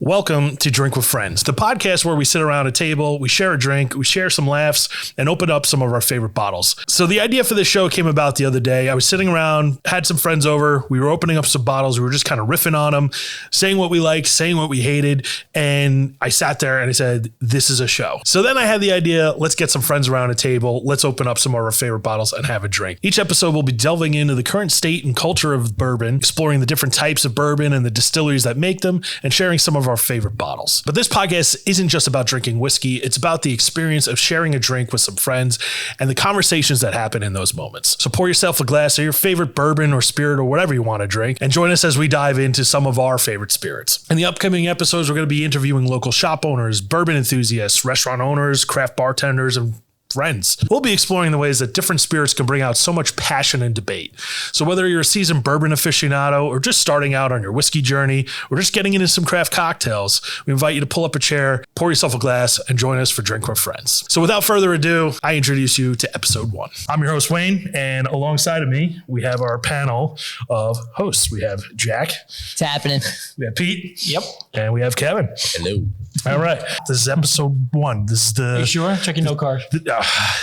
Welcome to Drink with Friends, the podcast where we sit around a table, we share a drink, we share some laughs, and open up some of our favorite bottles. So the idea for this show came about the other day. I was sitting around, had some friends over, we were opening up some bottles, we were just kind of riffing on them, saying what we liked, saying what we hated, and I sat there and I said, this is a show. So then I had the idea, let's get some friends around a table, let's open up some of our favorite bottles and have a drink. Each episode will be delving into the current state and culture of bourbon, exploring the different types of bourbon and the distilleries that make them, and sharing some of our favorite bottles. But this podcast isn't just about drinking whiskey. It's about the experience of sharing a drink with some friends and the conversations that happen in those moments. So pour yourself a glass of your favorite bourbon or spirit or whatever you want to drink and join us as we dive into some of our favorite spirits. In the upcoming episodes, we're going to be interviewing local shop owners, bourbon enthusiasts, restaurant owners, craft bartenders, and friends. We'll be exploring the ways that different spirits can bring out so much passion and debate. So whether you're a seasoned bourbon aficionado or just starting out on your whiskey journey or just getting into some craft cocktails, we invite you to pull up a chair, pour yourself a glass, and join us for Drink with Friends. So without further ado, I introduce you to episode 1. I'm your host, Wayne, and alongside of me, we have our panel of hosts. We have Jack. It's happening. We have Pete. Yep. And we have Kevin. Hello. All right. This is episode 1. This is the... Are you sure? Check your note card.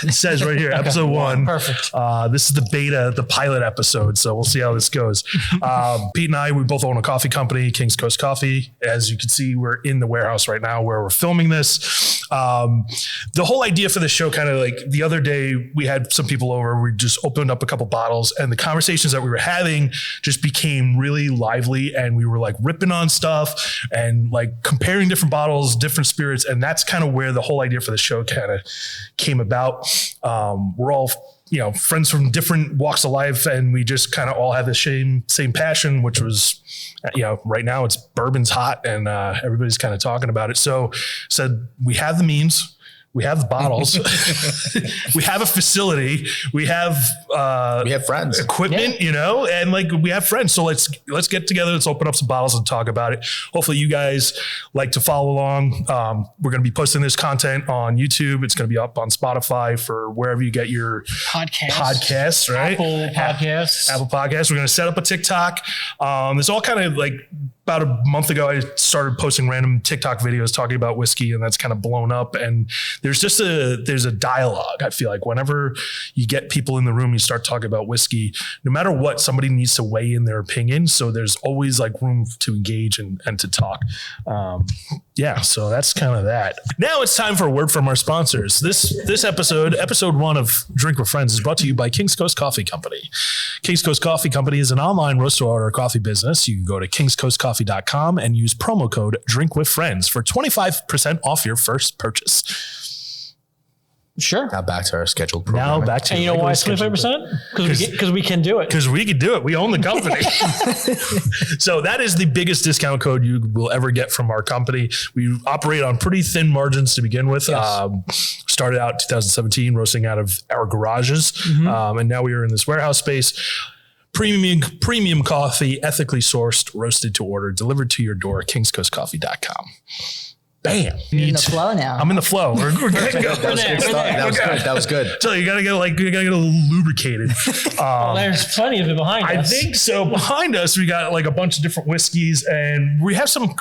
It says right here, episode 1. Perfect. This is the beta, the pilot episode. So we'll see how this goes. Pete and I, we both own a coffee company, King's Coast Coffee. As you can see, we're in the warehouse right now where we're filming this. The whole idea for the show, kind of like the other day, we had some people over. We just opened up a couple bottles and the conversations that we were having just became really lively. And we were like ripping on stuff and like comparing different bottles, different spirits. And that's kind of where the whole idea for the show kind of came about. We're all, friends from different walks of life, and we just kind of all have the same passion, which was, right now it's bourbon's hot and everybody's kind of talking about it. So said we have the means. We have the bottles. We have a facility. We have friends, equipment, and like we have friends. So let's get together. Let's open up some bottles and talk about it. Hopefully you guys like to follow along. We're going to be posting this content on YouTube. It's going to be up on Spotify for wherever you get your podcasts, right? Apple Podcasts. We're going to set up a TikTok. It's all kind of like about a month ago, I started posting random TikTok videos talking about whiskey, and that's kind of blown up. And there's a dialogue. I feel like whenever you get people in the room, you start talking about whiskey, no matter what, somebody needs to weigh in their opinion. So there's always like room to engage and to talk. So that's kind of that. Now it's time for a word from our sponsors. This episode 1 of Drink with Friends is brought to you by King's Coast Coffee Company. King's Coast Coffee Company is an online roast-to-order coffee business. You can go to kingscoastcoffee.com and use promo code DrinkWithFriends for 25% off your first purchase. Sure. Now back to our scheduled program. And you know why it's 25%? Because we can do it. Because we can do it. We own the company. So that is the biggest discount code you will ever get from our company. We operate on pretty thin margins to begin with. Yes. Started out 2017 roasting out of our garages. Mm-hmm. And now we are in this warehouse space. Premium coffee, ethically sourced, roasted to order, delivered to your door, kingscoastcoffee.com. Bam. You're in the flow now. I'm in the flow. We're good to go. That was good. So you gotta get a little lubricated. There's plenty of it behind us. I think so. Behind us, we got like a bunch of different whiskeys, and we have some,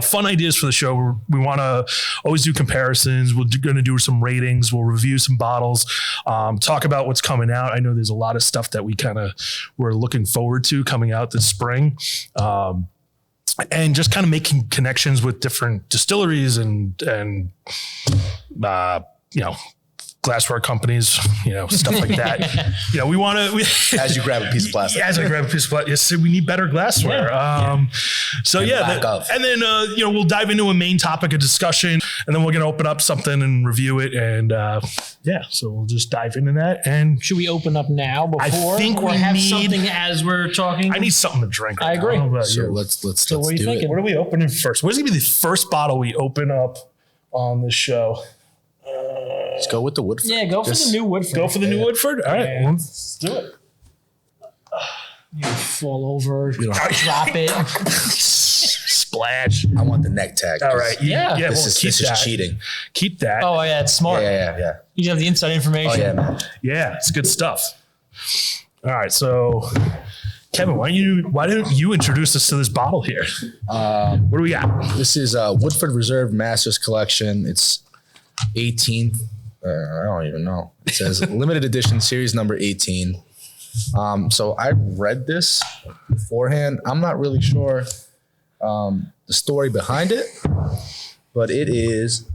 fun ideas for the show. We want to always do comparisons. We're going to do some ratings. We'll review some bottles, talk about what's coming out. I know there's a lot of stuff that we're looking forward to coming out this spring. And just kind of making connections with different distilleries and glassware companies, stuff like that. We want to... As you grab a piece of plastic. As I grab a piece of plastic. Yes, we need better glassware. And then, we'll dive into a main topic of discussion, and then we're going to open up something and review it. And so we'll just dive into that. And should we open up now before? I think we have something as we're talking. I need something to drink. I agree. So let's what do you thinking? it. What are we opening first? What is going to be the first bottle we open up on the show? Let's go with the Woodford. Yeah, go for the new Woodford. Go for the new Woodford? All right. Yeah. Let's do it. You fall over, drop it. Splash. I want the neck tag. All right. This is cheating. Keep that. Oh, yeah, it's smart. Yeah. You have the inside information. Oh, yeah, man. Yeah, it's good stuff. All right. So Kevin, why don't you introduce us to this bottle here? What do we got? This is Woodford Reserve Masters Collection. It's 18th. I don't even know. It says limited edition series number 18. So I read this beforehand. I'm not really sure the story behind it, but it is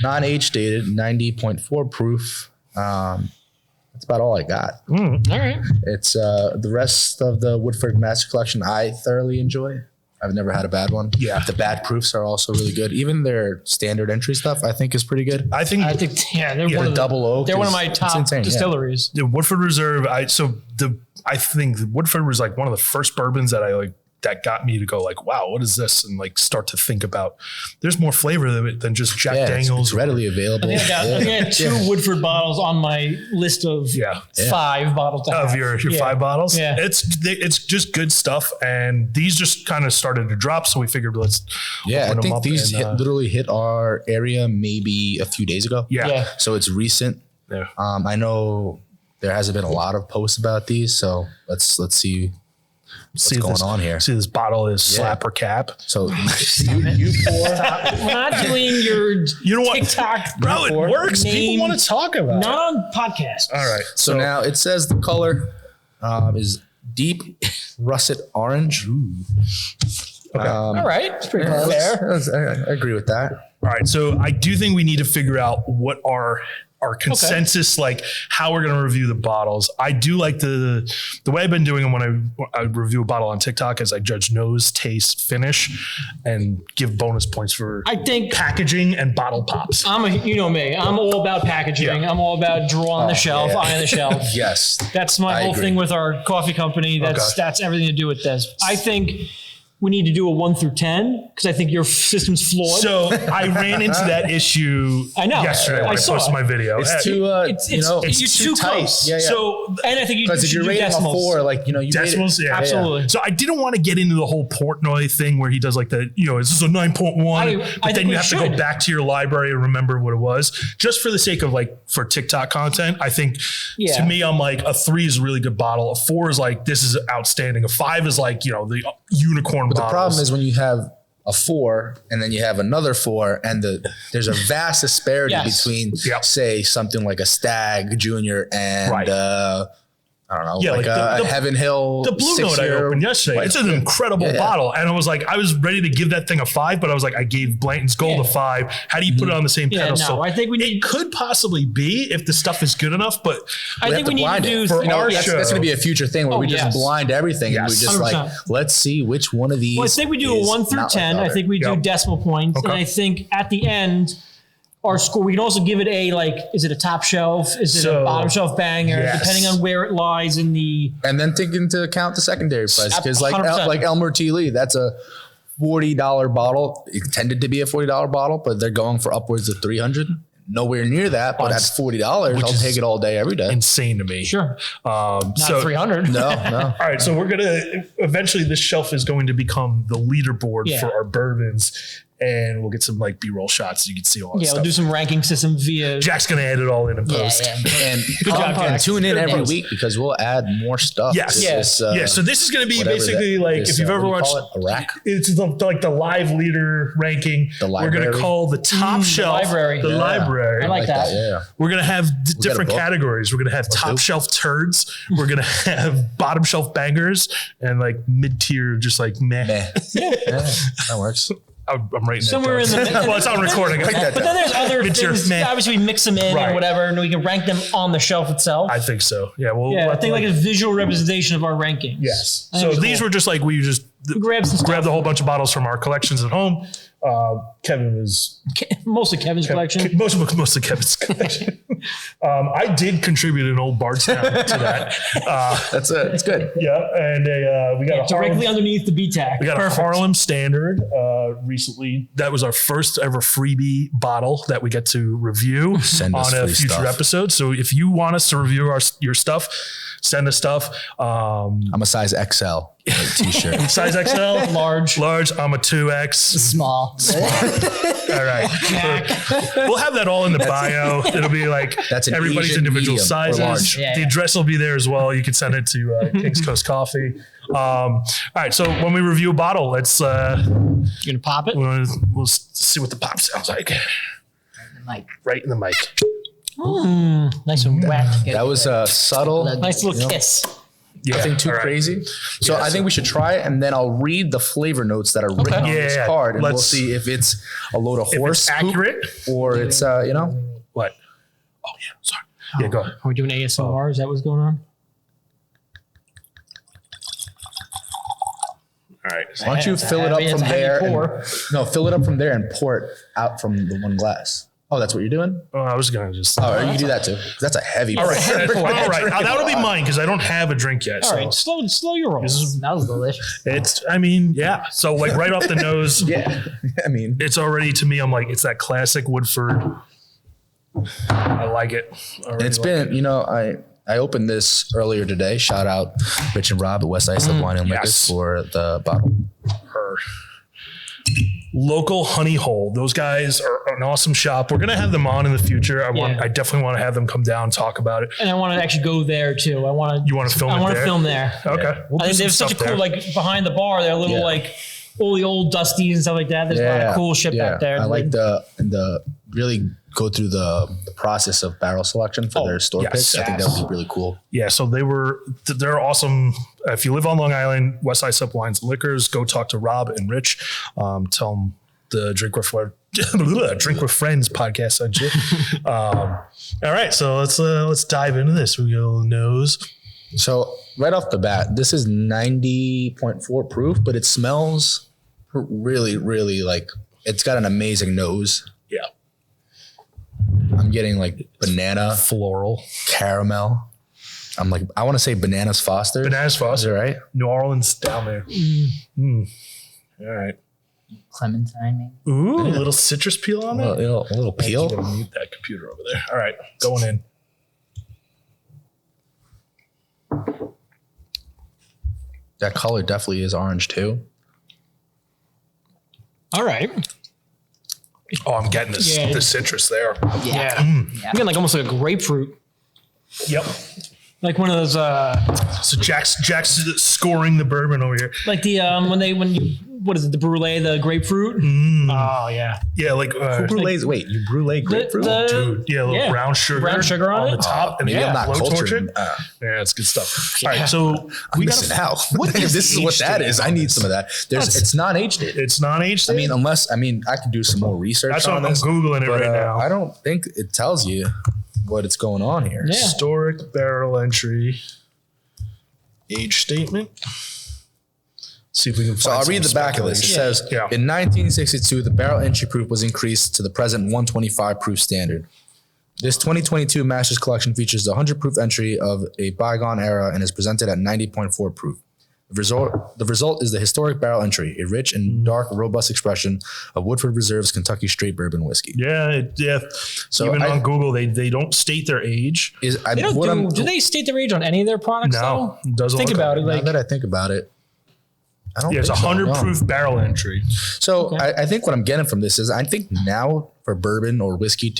non-age dated, 90.4 proof. That's about all I got. All right. It's the rest of the Woodford Master Collection I thoroughly enjoy. I've never had a bad one. Yeah. The bad proofs are also really good. Even their standard entry stuff, I think, is pretty good. I think They're one The of double oak. They're one of is- my it's top insane, yeah. distilleries. the Woodford Reserve. I think the Woodford was like one of the first bourbons that I like that got me to go like, wow, what is this? And like start to think about there's more flavor to it than just Jack Yeah, Daniels. it's readily available. I got two Woodford bottles on my list of Yeah. 5 bottles to Of have. your Yeah. 5 bottles. Yeah. It's just good stuff. And these just kind of started to drop. So we figured let's Yeah, I open them think up these and, literally hit our area maybe a few days ago. yeah. Yeah. So it's recent. Yeah. I know there hasn't been a lot of posts about these, so let's see what's going on here. See, this bottle is slap or cap. So you pour. We're not doing your You know what? TikTok. Bro, it works. Name- People want to talk about it. Not on podcast. All right. So now it says the color is deep russet orange. Okay. All right. It's pretty Yeah, fair. I agree with that. All right. So I do think we need to figure out what our consensus, like how we're going to review the bottles. I do like the way I've been doing them when I review a bottle on TikTok is I judge nose, taste, finish, and give bonus points for I think packaging and bottle pops. you know me. I'm all about packaging. Yeah. I'm all about draw on the shelf, yeah. eye on the shelf. Yes. That's my I whole agree. thing with our coffee company. That's everything to do with this. I think we need to do a 1 through 10 because I think your system's flawed. So I ran into that issue I know. yesterday when I I saw posted it. my video. It's too, you're too tight. close. Yeah, yeah. So And I think you Because if should you're do rating a decimals. 4, like, you decimals, rate it, yeah. Absolutely. So I didn't want to get into the whole Portnoy thing where he does like the, is this a 9.1? I But think then we you have to should. go back to your library and remember what it was. Just for the sake of like, for TikTok content, I think Yeah. to me, I'm like, a 3 is a really good bottle. A 4 is like, this is outstanding. A 5 is like, the unicorn But bottles. the problem is when you have a 4 and then you have another 4 and there's a vast disparity Yes. between Yep. say something like a Stag Junior and Right. I don't know, Yeah, like, like a the- Heaven Hill. The Blue Note I 6-year opened yesterday. white- It's an incredible Yeah. bottle. And I was like, I was ready to give that thing a 5, but I was like, I gave Blanton's Gold a 5. How do you put it on the same Yeah, pedestal? no, I think we need. It could possibly be if the stuff is good enough, but I think we need to blind do it. for you know, our yeah, show. That's going to be a future thing where we just yes. blind everything and we Yes. just like, 100%. let's see which one of these. Well, I think we do a is 1 through not 10. like I the think we do Yep. decimal points. Okay. And I think at the end, our score, we can also give it is it a top shelf? Is it So, a bottom shelf banger? yes. Depending on where it lies in the. And then take into account the secondary price because like 100%. Elmer T. Lee, that's a $40 bottle. It intended to be a $40 bottle, but they're going for upwards of $300. Nowhere near that, but at $40, I'll take it all day, every day. insane to me. Sure. Not Not 300. No. All right, so we're gonna eventually this shelf is going to become the leaderboard Yeah. for our bourbons, and we'll get some like B-roll shots so you can see all that Yeah, stuff. we'll do some ranking system via. Jack's gonna edit all in Yeah, post. yeah. And Good job, Jack. tune in Good every post. week because we'll add more stuff. Yes. to Yes. this, Yeah, so this is going to be whatever basically that- like this, if you've ever what do you watched call it? A rack. It's like the live leader ranking. The We're going to library. call the top shelf library. the Yeah. library. I like that. Yeah. We're going to have got a different book. categories. We're going to have top do. shelf turds. We're going to have bottom shelf bangers and like mid tier, just like meh. Meh. Yeah, that works. I'm writing Somewhere that in down. the. Well, it's on recording. Write that But then there's other It's your things. man. Obviously, we mix them in Right. or whatever, and we can rank them on the shelf itself. I think so. Yeah. Well, I think like a visual representation of our rankings. yes. I think So it's these cool. were just like we just Grab some stuff. grabbed a whole bunch of bottles from our collections at home. Kevin was Most of Kevin's collection. Most of Kevin's collection. I did contribute an old Bardstown to that. That's it. It's good. Yeah, and we got a Directly Harlem, underneath the BTAC. we got Perfect. a Harlem Standard recently. That was our first ever freebie bottle that we get to review Send us on a free future stuff. episode. So if you want us to review your stuff, send us stuff. I'm a size XL t-shirt. Size XL, Large. I'm a 2X. Small. All right. We'll have that all in the bio. It'll be like That's an everybody's Asian individual medium or sizes. large. Yeah, The yeah. address will be there as well. You can send it to King's Coast Coffee. All right. So when we review a bottle, let's You gonna pop it? we'll see what the pop sounds like. Like, Right in the mic. Nice and wet. That was a subtle. Nice little kiss. Yeah. Nothing too all right. crazy. So I think we should try it, and then I'll read the flavor notes that are written on this Yeah, card, and we'll let's- see if it's a load of If horse it's poop accurate. or it's what? What? Oh yeah. Sorry. Yeah. Go ahead. Are we doing ASMR? Is that what's going on? All right. Why don't you It's a fill it up heavy- from it's a heavy there? pour. No, fill it up from there and pour it out from the one glass. Oh, that's what you're doing? Oh, I was gonna just. Oh, you can do that too. 'Cause that's a heavy. All right. pour. All right. That'll be mine because I don't have a drink yet. All so right, slow your roll. that was delicious. it's. I mean, yeah. So like right off the nose. Yeah, I mean, It's already to me. I'm like, it's that classic Woodford. I like it. it's been. You know, I opened this earlier today. Shout out Rich and Rob at West Islip Wine and Liquors Yes. for the bottle. her local honey hole. Those guys are an awesome shop. We're gonna have them on in the future. I definitely want to have them come down and talk about it. And I want to actually go there too. You want to film? I want to there? film there. Okay. We'll I do think some there's such a stuff cool, there. like behind the bar, they're little Yeah. like all the old dusties and stuff like that. There's a lot of cool shit back there. I like the really go through the process of barrel selection for their store yes, picks. I think that would be really cool. Yeah, so they're awesome. If you live on Long Island, West Islip Wines and Liquors, go talk to Rob and Rich. Tell them the Drink with Friends podcast sent you. All right, so let's dive into this. We go nose. So right off the bat, this is 90.4 proof, but it smells really, really like it's got an amazing nose. Yeah, I'm getting like banana, floral, caramel. I'm like, I want to say bananas Foster. bananas Is it Foster, right? New Orleans down there. All right. Clementine, maybe. Ooh, a little citrus peel on A there. little You peel. gotta mute that computer over there. All right, going in. That color definitely is orange too. All right. Oh, I'm getting this Yeah. the citrus there. Yeah. I'm getting like almost like a grapefruit. Yep. Like one of those, So Jack's scoring the bourbon over here. like the, what is it, the brulee, the grapefruit? Oh, yeah. Yeah, like Brulees. Wait, you brulee grapefruit? dude, yeah, a little brown sugar on the it. top, and Maybe I'm not blowtorch cultured. it. Yeah, it's good stuff. All right, so We missing out. What If is this is what aged that in is. on I need this? some of that. It's non-aged. It's non-aged. I mean, I could do some more research that's on what I'm this. googling it but, right now. I don't think it tells you what it's going on here. Yeah. Historic barrel entry, age statement. See if we can. So I'll read the back of this. It says, Yeah. in 1962, the barrel entry proof was increased to the present 125 proof standard. This 2022 Masters Collection features the 100 proof entry of a bygone era and is presented at 90.4 proof. The result is the historic barrel entry, a rich and dark, robust expression of Woodford Reserve's Kentucky straight bourbon whiskey. Yeah. So even I- on Google, they don't state their age. Is I, They don't what I'm, do they state their age on any of their products No, though? it doesn't Think look about like it. now Like, that I think about it, I don't. Yeah, it's think so, 100 no. proof barrel entry. So I think what I'm getting from this is I think now for bourbon or whiskey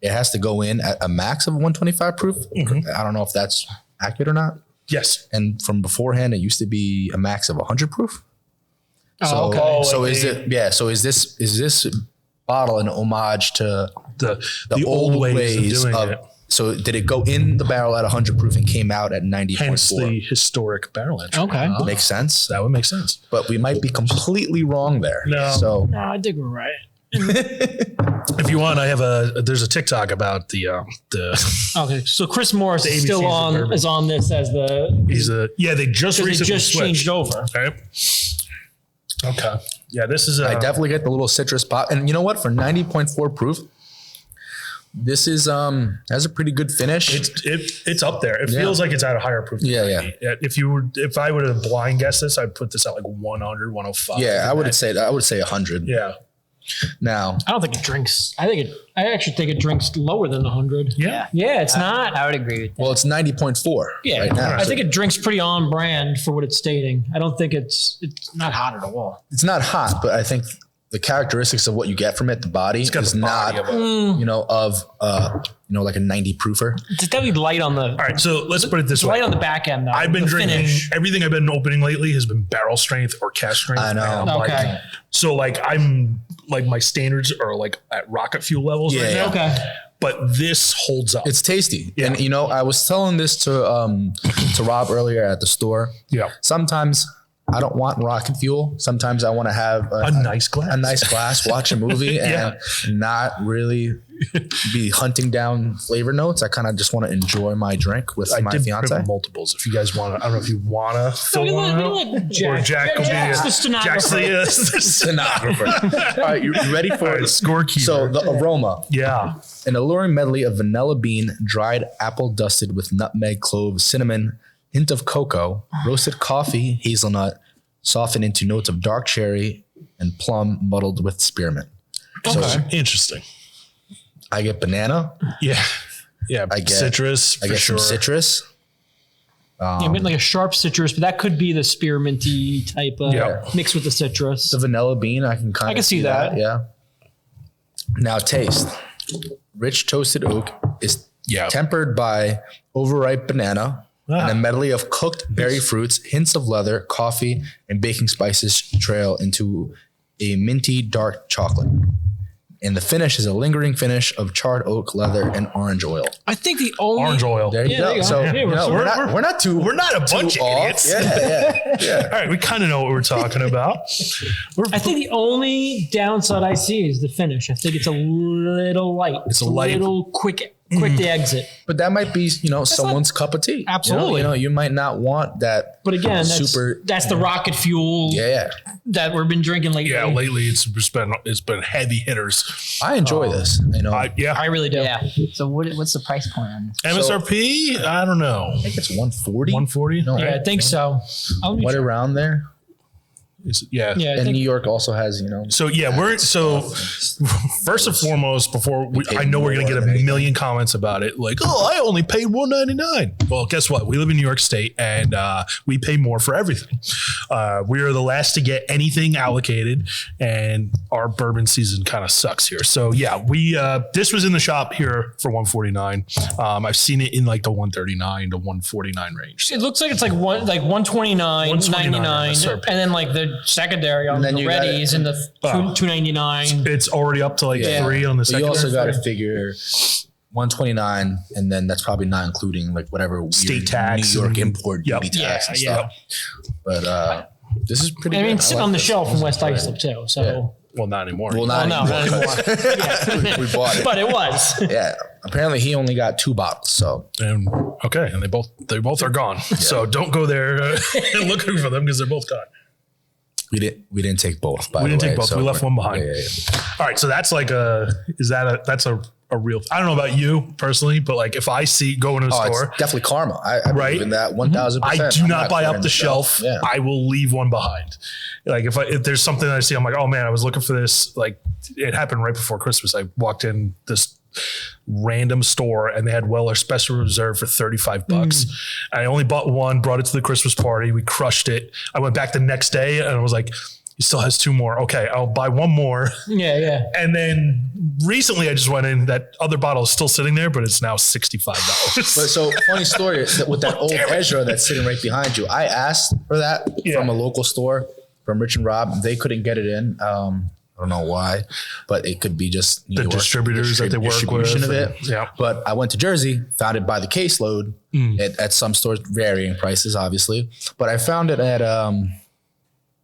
it has to go in at a max of 125 proof. I don't know if that's accurate or not. Yes. And from beforehand, it used to be a max of 100 proof. oh, okay. So like is it? Yeah. So is this bottle an homage to The old ways of doing it. So did it go in the barrel at 100 proof and came out at Hence 90.4? the historic barrel entry. Okay. Makes sense. That would make sense. But we might be completely wrong there. No. So No, I think we're right. If you want, there's a TikTok about the Okay, so Chris Morris is ABCs still of on bourbon. is on this as the they just they recently just changed switched. over. Right? Okay. Yeah, this is I definitely get the little citrus pop. And you know what? For 90.4 proof, this is has a pretty good finish. it's up there. It feels like it's at a higher proof. Yeah, than me. If I would have blind guessed this, I'd put this at like 100, 105. yeah, I would say 100. Yeah. Now, I don't think it drinks. I actually think it drinks lower than 100. Yeah. Yeah, it's not. I would agree with that. well, it's 90.4 Yeah, right now. I think it drinks pretty on brand for what it's stating. I don't think it's not hot at all. It's not hot, but I think the characteristics of what you get from it, the body, got is the not, body of like a 90 proofer. It's definitely light on the All right, so let's put it this way. light on the back end though. I've been the drinking finish. everything I've been opening lately has been barrel strength or cask strength. I know. And I'm Okay. so I'm like my standards are like at rocket fuel levels right Yeah. now. Okay. But this holds up. It's tasty. Yeah. And I was telling this to Rob earlier at the store. Yeah. Sometimes I don't want rocket fuel. Sometimes I want to have A nice glass. watch a movie Yeah. and not really be hunting down flavor notes. I kind of just want to enjoy my drink with my did fiance. print multiples. If you guys want to, I don't know if you want to fill We one let out. Jack. Or Jack will Jack's be the stenographer. Jack's the Stenographer. All right, you ready for All right, it? scorekeeper. So the aroma. Yeah. An alluring medley of vanilla bean, dried apple dusted with nutmeg, clove, cinnamon, hint of cocoa, roasted coffee, hazelnut, softened into notes of dark cherry and plum muddled with spearmint. So interesting. I get banana. Yeah. Yeah. I get citrus. I for get sure. some citrus. Yeah, I mean, like a sharp citrus, but that could be the spearminty type of Yeah. mix with the citrus. The vanilla bean, I can kind of can see that. Yeah. Now taste. Rich toasted oak is Yeah. tempered by overripe banana and a medley of cooked berry fruits, hints of leather, coffee, and baking spices trail into a minty dark chocolate. And the finish is a lingering finish of charred oak, leather, and orange oil. I think the only Orange oil. There you Yeah, go. there you go. So Yeah, we're not too We're not a bunch of off. idiots. Yeah. All right, we kind of know what we're talking about. I think the only downside I see is the finish. I think it's a little light. It's a light- little quick to exit. But that might be, someone's cup of tea. Absolutely. You might not want that. But again, super. that's the rocket fuel Yeah. that we've been drinking lately. Yeah, lately it's been heavy hitters. I enjoy this. I really do. Yeah. So what's the price point on this? MSRP, I don't know. I think it's 140. 140? No, Yeah, I think so. Right around there. Yeah. Yeah, I And think New York also has, So yeah, first and foremost, before I know we're gonna get a million comments about it, like, oh, I only paid $1.99. Well, guess what? We live in New York State, and we pay more for everything. We are the last to get anything allocated, and our bourbon season kind of sucks here. So yeah, this was in the shop here for $149. I've seen it in like the $139 to $149 range. it looks like it's like 129, $99, and then like the secondary on then the you got Reddies and the $2.99. It's already up to like 3 on the But second. you also got to figure 129, and then that's probably not including like whatever weird State tax New York and- import Yep. duty tax and Yeah, stuff. But this is pretty. I mean, good. it's sitting like on the this. shelf in West Islip too. So, Well, not anymore. Well, not no, not anymore. anymore. we bought it. But it was. Yeah. Apparently, he only got 2 bottles. So And and they both are gone. So don't go there looking for them because they're both gone. we didn't take both. By We the didn't way, take both. so We left one behind. Yeah. All right, so that's like that's a real. I don't know about you personally, but like if I see go into a Oh, store, it's definitely karma. I Right? believe in that 1,000%. I do I'm not buy clearing up the shelf. Yeah. I will leave one behind. Like if there's something that I see, I'm like, oh man, I was looking for this. Like it happened right before Christmas. I walked in this random store and they had Weller Special Reserve for $35. I only bought one, brought it to the Christmas party. We crushed it. I went back the next day and I was like, he still has 2 more. Okay, I'll buy 1 more. Yeah. And then recently I just went in, that other bottle is still sitting there, but it's now $65. But so funny story with that old Ezra that's sitting right behind you. I asked for that from a local store, from Rich and Rob. They couldn't get it in. I don't know why, but it could be just New The York distributors that they work distribution with. of it. Yeah. But I went to Jersey, found it by the caseload at some stores, varying prices, obviously. But I found it at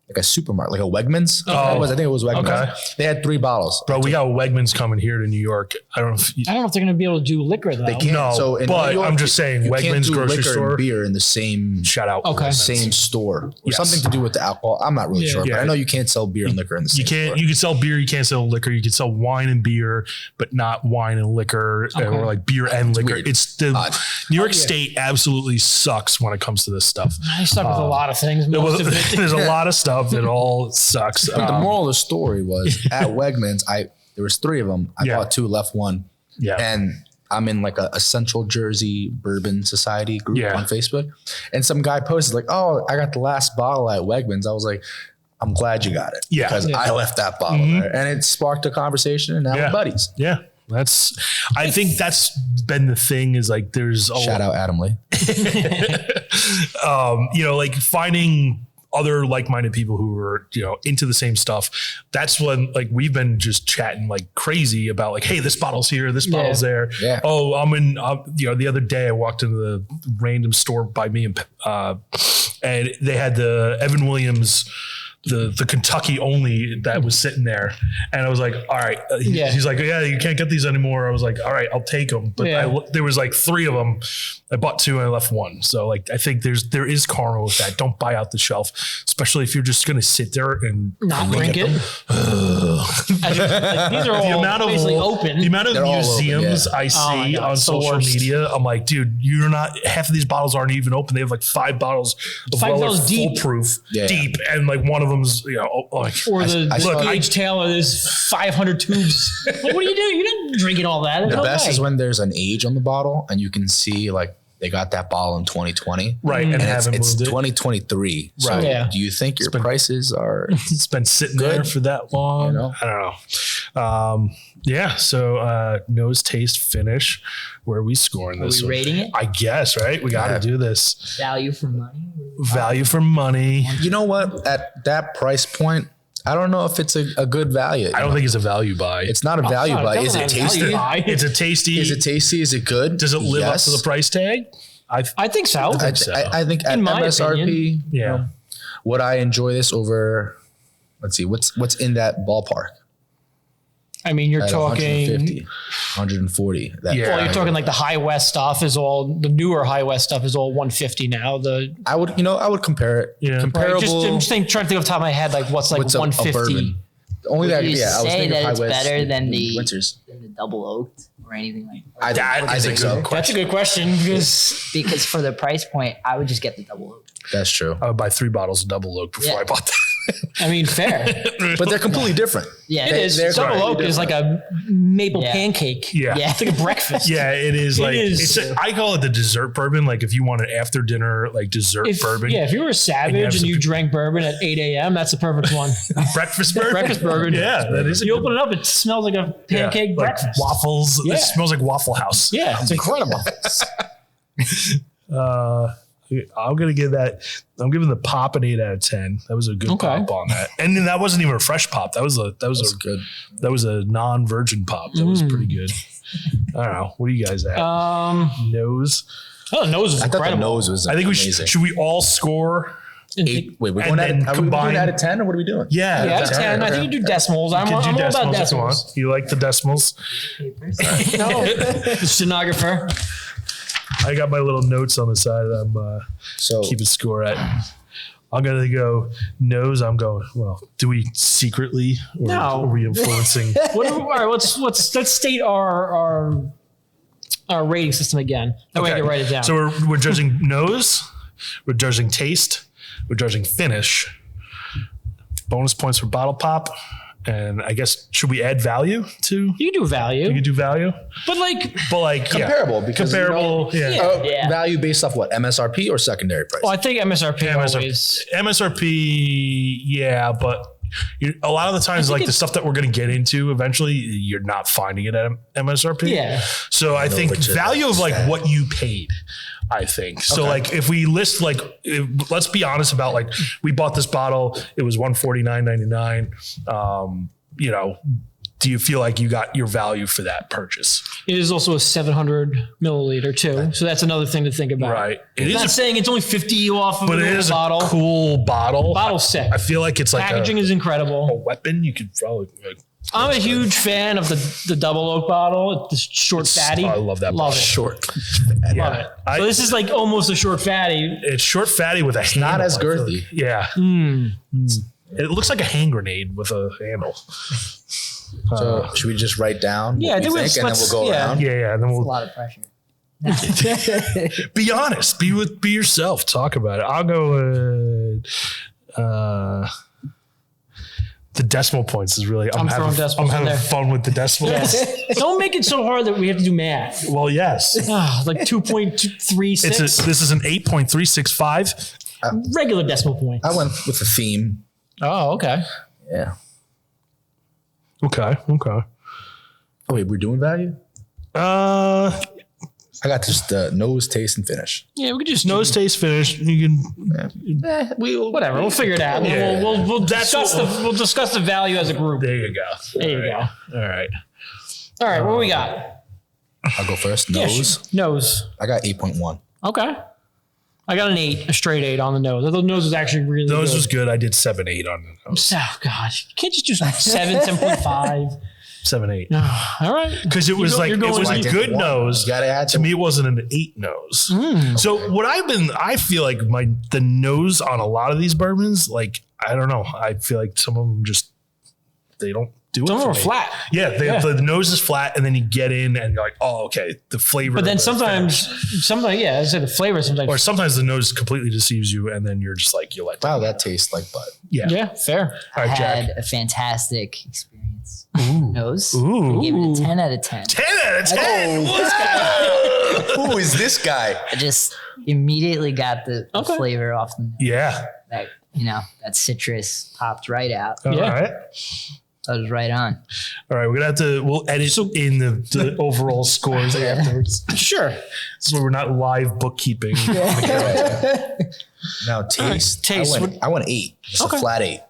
like a supermarket, like a Wegmans. I think it was Wegmans. Okay. They had 3 bottles. Bro, we got Wegmans coming here to New York. I don't know if I don't know if they're going to be able to do liquor though. They can't. No, So in but New York, I'm just saying you can't Wegmans do grocery liquor store. and beer in the same shout out. Okay. same store or Yes. something to do with the alcohol. I'm not really sure, but Yeah. I know you can't sell beer and liquor in the same You can't. store. You can sell beer. You can't sell liquor. You can sell wine and beer, but not wine and liquor, or like beer and liquor. weird. It's the Odd. New York State absolutely sucks when it comes to this stuff. I stuck with a lot of things. Most of it. There's a lot of stuff. up. It all sucks. But the moral of the story was at Wegmans, there was 3 of them. I bought 2, left 1. Yeah. And I'm in like a Central Jersey Bourbon Society group on Facebook. And some guy posted like, oh, I got the last bottle at Wegmans. I was like, I'm glad you got it. Yeah. Because I left that bottle there. And it sparked a conversation, and now we're buddies. Yeah. I think that's been the thing, is like there's shout out Adam Lee. Like finding other like-minded people who are, into the same stuff. That's when like we've been just chatting like crazy about like, hey, this bottle's here, this bottle's there. Yeah. Oh, I'm in, the other day I walked into the random store by me and they had the Evan Williams, the Kentucky only that was sitting there. And I was like, all right. He's like, yeah, you can't get these anymore. I was like, all right, I'll take them. But there was like 3 of them. I bought 2 and I left 1. So like, I think there is karma with that. Don't buy out the shelf, especially if you're just going to sit there and not drink it. These are all basically open. The amount of museums I see on social media, I'm like, dude, half of these bottles aren't even open. They have like 5 bottles of foolproof deep. And like one of them's, or the H Taylor, there's 500 tubes. Like, what are you doing? You're not drinking all that. The best is when there's an age on the bottle and you can see like they got that bottle in 2020. Right. And it's 2023. Right. So do you think your prices are it's been sitting there for that long? I don't know. So nose, taste, finish. Where are we scoring this? Are we rating it? I guess, right? We got to do this. Value for money. Value for money. You know what? At that price point, I don't know if it's a good value. I don't think it's a value buy. It's not a value buy. Is it tasty? It's a tasty. Is it tasty? Is it good? Does it live up to the price tag? I think so. I think at MSRP, would I enjoy this over? Let's see, what's in that ballpark? I mean, you're talking 150, 140. Well, you're talking like the High West stuff the newer High West stuff is all 150 now. I would compare it. Yeah. Comparable. Right, I'm just trying to think off the top of my head, like what's 150. A bourbon. Only that, I was thinking that it's better than the double oaked or anything like that. I think so. That's a good question because for the price point, I would just get the double oak. That's true. I would buy 3 bottles of double oak before I bought that. I mean, fair. But they're completely different. Yeah, it is. Double oak is like a maple pancake. Yeah. It's like a breakfast. Yeah, it is. I call it the dessert bourbon. Like if you want an after dinner, like dessert bourbon. Yeah, if you were a savage and you drank bourbon at 8 a.m., that's the perfect one. Breakfast bourbon? Breakfast bourbon. Yeah, that is. You open it up, it smells like a pancake breakfast. Like waffles. Yeah. It smells like Waffle House. Yeah, it's incredible. I'm giving the pop an 8 out of 10. That was a good pop on that, and then that wasn't even a fresh pop. That was good. That was a non-virgin pop. That was pretty good. I don't know. What do you guys have? Nose. Oh, the nose is incredible. I thought the nose was. I think amazing. should we all score 8? Wait, we're going out of 10, or what are we doing? Yeah, out of 10. I think you do decimals. I'm all about decimals. You like the decimals? No, the stenographer. I got my little notes on the side that I'm keeping score at. I'm going to go nose. I'm going, well, do we secretly or are we influencing? All right, let's state our rating system again. That way I can write it down. So we're judging nose, we're judging taste, we're judging finish. Bonus points for bottle pop. And I guess, should we add value to? You can do value. You can do value? But like comparable. Because value based off what? MSRP or secondary price? Well, I think MSRP always. MSRP, yeah, but a lot of the times, like the stuff that we're going to get into eventually, you're not finding it at MSRP. Yeah. So I think value of like what you paid. I think. So like if we list let's be honest about like we bought this bottle, it was $149.99. Do you feel like you got your value for that purchase? It is also a 700 milliliter too. So that's another thing to think about. Right. It's not saying it's only 50 off of but it is bottle. A cool bottle. Bottle's sick. I feel like it's like packaging is incredible. A weapon. You could probably I'm a huge fan of the double oak bottle. It's short fatty. I love that bottle. Short. Love it. So this is like almost a short fatty. It's short fatty with a handle. Not as girthy. Yeah. It looks like a hand grenade with a handle. So should we just write down what we think, and then we'll go around? Yeah. And then a lot of pressure. Be honest. Be yourself. Talk about it. I'll go The decimal points is really, I'm having fun with the decimals. Yes. Don't make it so hard that we have to do math. Well, yes. Like 2.36. This is an 8.365. Regular decimal points. I went with the theme. Oh, okay. Yeah. Okay. Oh, wait, we're doing value? I got just nose, taste, and finish. Yeah, we could just nose, taste, finish. You can. Whatever. We'll figure it out. Yeah. We'll discuss the value as a group. There you go. There you go. All right. All right. What do we got? I'll go first. Nose. Yeah, nose. I got 8.1. Okay. I got an 8, a straight 8 on the nose. The nose was actually really good. Nose was good. I did 7.8 on the nose. Oh, God. You can't just do 7, 7.5. 7.8. All right. Because it was a good nose. You gotta add to me, it wasn't an 8 nose. So what I feel like the nose on a lot of these bourbons, like, I don't know. I feel like some of them just, they don't do it. Some of them are flat. Yeah, the nose is flat, and then you get in and you're like, oh, okay, the flavor. But then sometimes, I said the flavor sometimes. Or sometimes the nose completely deceives you, and then you're just like, you're like, wow, that tastes like butt. Yeah, fair. All right, I had a fantastic experience. Nose. I gave it a 10 out of 10. 10 out of 10. Who is this guy? I just immediately got the flavor off the nose. Yeah. That citrus popped right out. All right. That was right on. All right, we'll edit in the overall scores afterwards. Sure. So we're not live bookkeeping. Now taste. Taste. I went 8. Just a flat 8.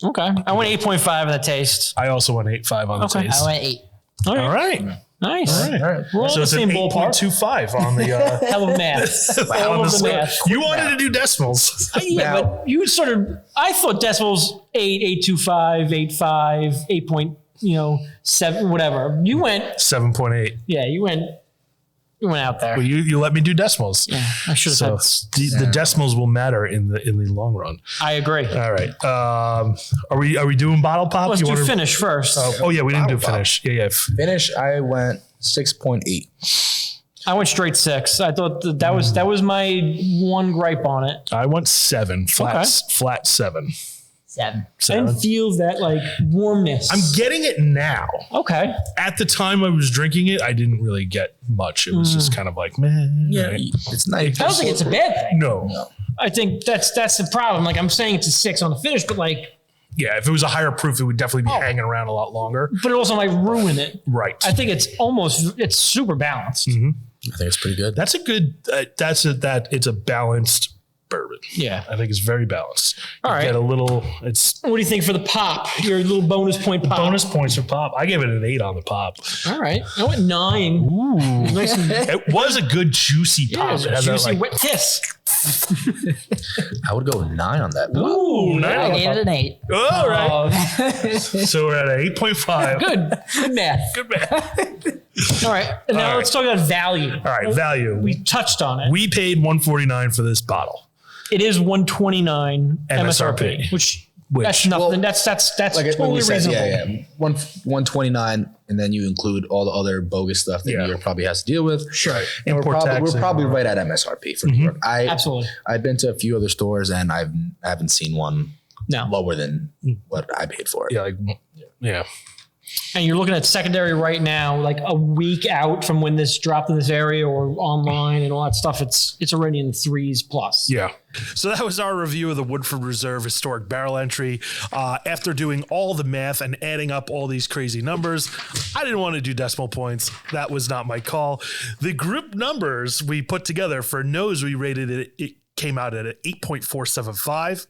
Okay. I went 8.5 on the taste. I also went 8.5 on the taste. I went 8. All right. Nice. All right. We're all So in the it's same an ballpark. 8.25 on the Hell of math. Hell of the math. You wanted to do decimals. Yeah, but you I thought decimals 8, 8.25, 8.5, 8.7, whatever. You went 7.8. Yeah, you went out there. Well, you let me do decimals. Yeah, I should have said. The decimals will matter in the long run. I agree. All right. Are we doing bottle pop? Let's do finish first. We didn't do finish. Yeah. Finish. I went 6.8. I went straight 6. I thought that was my one gripe on it. I went 7. Flat 7. 7. I didn't feel that warmness. I'm getting it now. Okay. At the time I was drinking it, I didn't really get much. It was just kind of like, man. Yeah, it's nice. I don't think it's a bad thing. No. I think that's the problem. I'm saying it's a 6 on the finish, but yeah, if it was a higher proof, it would definitely be hanging around a lot longer. But it also might ruin it. Right. I think it's super balanced. I think it's pretty good. That's a good. It's a balanced bourbon. Yeah, I think it's very balanced. All right. Get a little. It's. What do you think for the pop? Your little bonus point pop. Bonus points for pop. I gave it an 8 on the pop. All right. I went 9. Ooh. Nice It was a good juicy pop. It was juicy wet kiss. I would go 9 on that. Ooh, 9 I gave it an 8. All right. So we're at an 8.5. Good math. Good math. All right. And now let's talk about value. All right, value. We touched on it. We paid $149 for this bottle. It is $129 MSRP. which that's nothing. Well, that's like totally reasonable. Yeah. 129, and then you include all the other bogus stuff that New York probably has to deal with. Sure. And we're probably right at MSRP for New York. Absolutely. I've been to a few other stores, and I haven't seen one lower than what I paid for it. Yeah. And you're looking at secondary right now, like a week out from when this dropped in this area or online and all that stuff. It's already in the 3s plus. Yeah. So that was our review of the Woodford Reserve Historic Barrel Entry. After doing all the math and adding up all these crazy numbers, I didn't want to do decimal points. That was not my call. The group numbers we put together for nose, we rated it. It came out at an 8.475.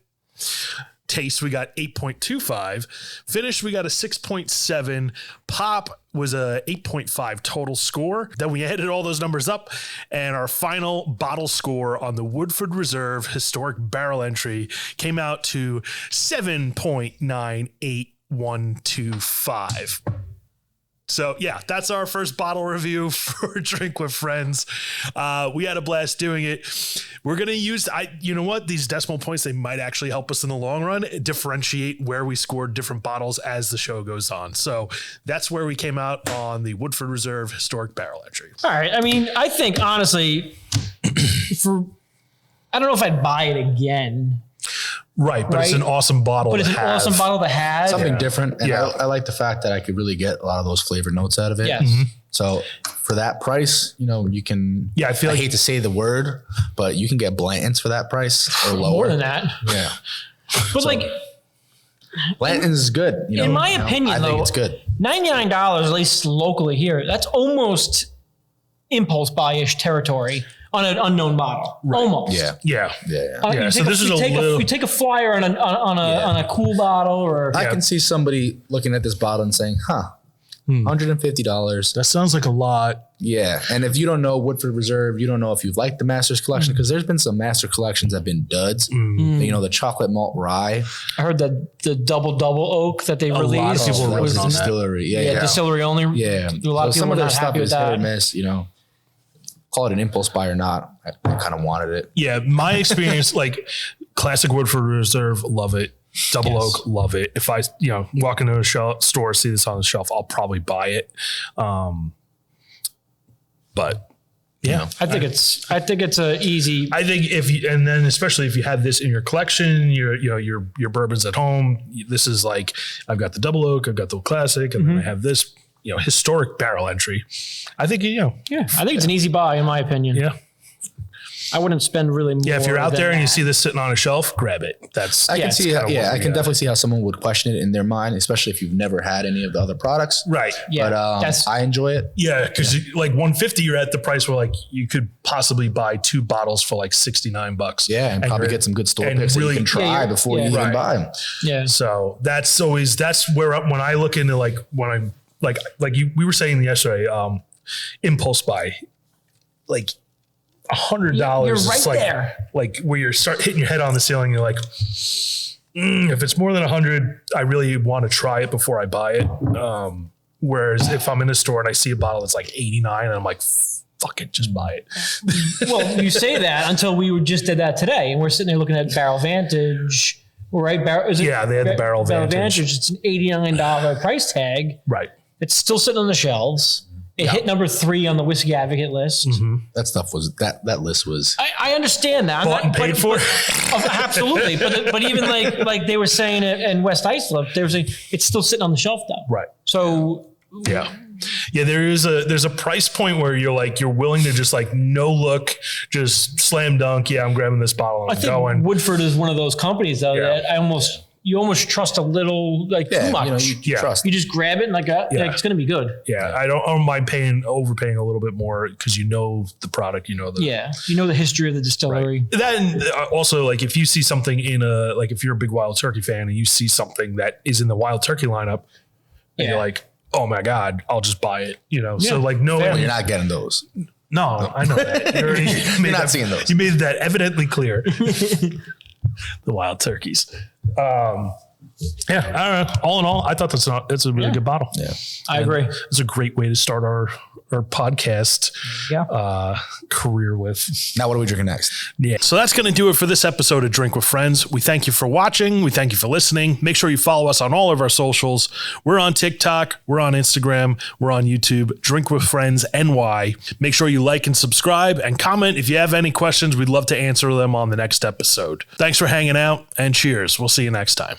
Taste, we got 8.25. Finish, we got a 6.7. Pop was a 8.5 total score. Then we added all those numbers up, and our final bottle score on the Woodford Reserve Historic Barrel Entry came out to 7.98125. So yeah, that's our first bottle review for Drink with Friends. We had a blast doing it. We're going to use, you know what? These decimal points, they might actually help us in the long run, differentiate where we scored different bottles as the show goes on. So that's where we came out on the Woodford Reserve Historic Barrel Entry. All right. I mean, I think honestly, I don't know if I'd buy it again. Right, but it's an awesome bottle. But it's to an awesome have. bottle to have. Something different. And Yeah. I like the fact that I could really get a lot of those flavor notes out of it. Yes. Mhm. So for that price, you can. Yeah, I feel like- hate to say the word, but you can get Blanton's for that price or lower. More than that. Yeah. But Blanton's is good. in my opinion, I think though, it's good. $99, at least locally here, that's almost impulse buy-ish territory on an unknown bottle. Almost. Yeah. Yeah. Yeah. So this is a little. we take a flyer on a cool bottle or I can see somebody looking at this bottle and saying, $150. That sounds like a lot. Yeah. And if you don't know Woodford Reserve, you don't know if you've liked the Masters collection, because there's been some Master collections that have been duds. The chocolate malt rye. I heard the double oak that they lot of released. people That was ripping a on that. distillery. Yeah, distillery only. Yeah. A lot of So some people of were their not stuff happy with is hit or that. miss, call it an impulse buy or not. I kind of wanted it. Yeah, my experience, like classic Woodford Reserve, love it. Double Oak, love it. If I, walk into a store, see this on the shelf, I'll probably buy it. But yeah, I think it's a easy. I think and then especially if you have this in your collection, your bourbons at home, this is like, I've got the Double Oak, I've got the classic, and then I have this, historic barrel entry. I think, I think it's an easy buy in my opinion. yeah. I wouldn't spend really more. Yeah, if you're out than there and you that. see this sitting on a shelf, grab it. I can see, kinda what I we can got. definitely see how someone would question it in their mind, especially if you've never had any of the other products. Right. Yeah, But I enjoy it. Yeah, because like 150, you're at the price where like you could possibly buy 2 bottles for like $69. Yeah, and probably you're- get some good store and picks that really- you can try Yeah, before yeah. you even Right. buy them. Yeah. So that's where when I look into like when I'm like we were saying yesterday, impulse buy, like $100. You're is right like, there. Like where you start hitting your head on the ceiling, you're like, if it's more than 100, I really want to try it before I buy it. Whereas if I'm in a store and I see a bottle that's like 89, and I'm like, fuck it, just buy it. Well, you say that until we just did that today, and we're sitting there looking at Barrel Vantage, right? Yeah, they had the Barrel Vantage. It's an $89 price tag. Right. It's still sitting on the shelves. It hit number 3 on the Whiskey Advocate list. That stuff was that list was. I understand that. Bought and paid for. Absolutely, but even like they were saying in West Islip, it's still sitting on the shelf though. Right. So Yeah. Yeah, there's a price point where you're willing to just like no look, just slam dunk. Yeah, I'm grabbing this bottle and I I'm think going. Woodford is one of those companies though Yeah. that you almost trust a little too much. You trust. You just grab it and like it's going to be good. Yeah, I don't mind overpaying a little bit more because the product, Yeah, you know the history of the distillery. Then also like if you see something if you're a big Wild Turkey fan and you see something that is in the Wild Turkey lineup, and you're like, oh my God, I'll just buy it. So like Well, you're not getting those. No, I know that. You're not seeing those. You made that evidently clear. The Wild Turkeys. Yeah, I don't know. All in all, I thought that's a really good bottle. Yeah. I agree. It's a great way to start our podcast career with. Now, what are we drinking next? Yeah. So that's going to do it for this episode of Drink with Friends. We thank you for watching. We thank you for listening. Make sure you follow us on all of our socials. We're on TikTok. We're on Instagram. We're on YouTube. Drink with Friends NY. Make sure you like and subscribe and comment if you have any questions. We'd love to answer them on the next episode. Thanks for hanging out and cheers. We'll see you next time.